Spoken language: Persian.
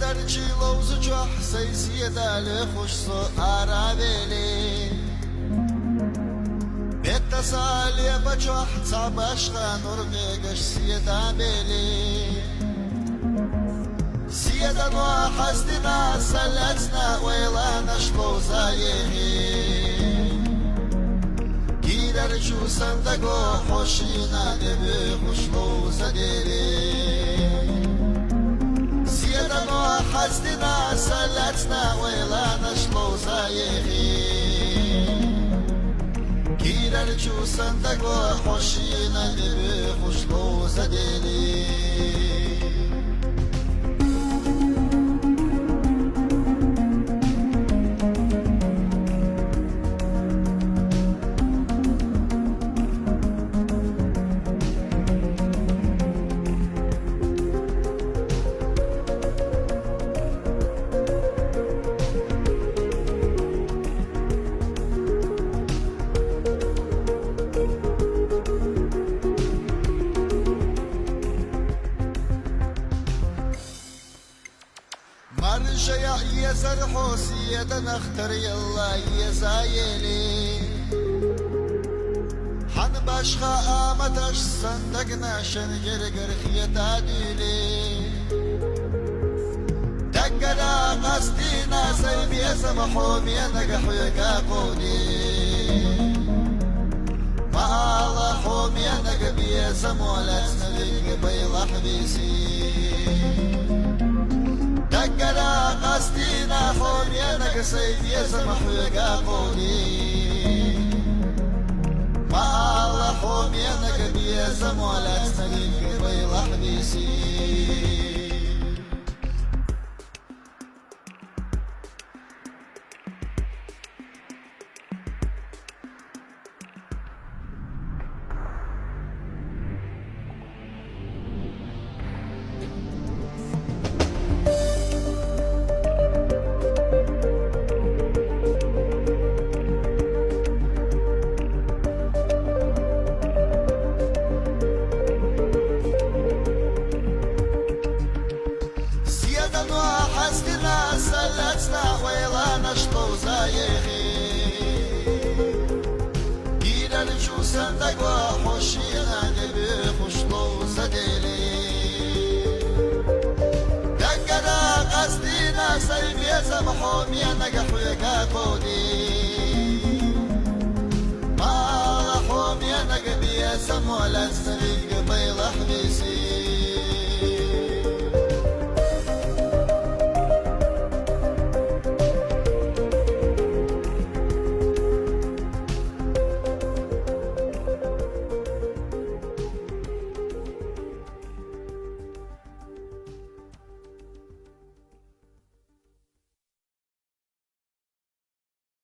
درچی لوز جوح سیسی دل خوش سو عربیلی بیت سالی بجوح صباش خانور میگش سیدا بیلی سیدا نو حسدنا سلتنا ویلا نشلو زایهی گیرر چو سندگو خوشینا دبی خوشلو زدیری حسدنا سلتنا ويلا نشلو زايغي كيرر چو صندقو خوشينا دبي خوشلو زديلي مرجع يزر حوسية نختر يلا يزايلي حن باشخا آمدش صندقنا شنجر قرخية ديلي دقنا قصدينا سيبي سمحومي نقحوكا قودي ما الله حومي نقبي سمولت نبيك بيلا حبيسي دقنا قصدينا حومي نقصيبي سمحوكا قودي ما الله حومي نقبي سمولت نبيك بيلا حبيسي حسدنا سلتنا ويلا نشطو زايغي جيرا نشو صندق وحوشينا نبي خوشلو زديلي دقنا قصدينا سيبي سمحومي نقحوكا قودي ما حومي نقبي سمولا سريق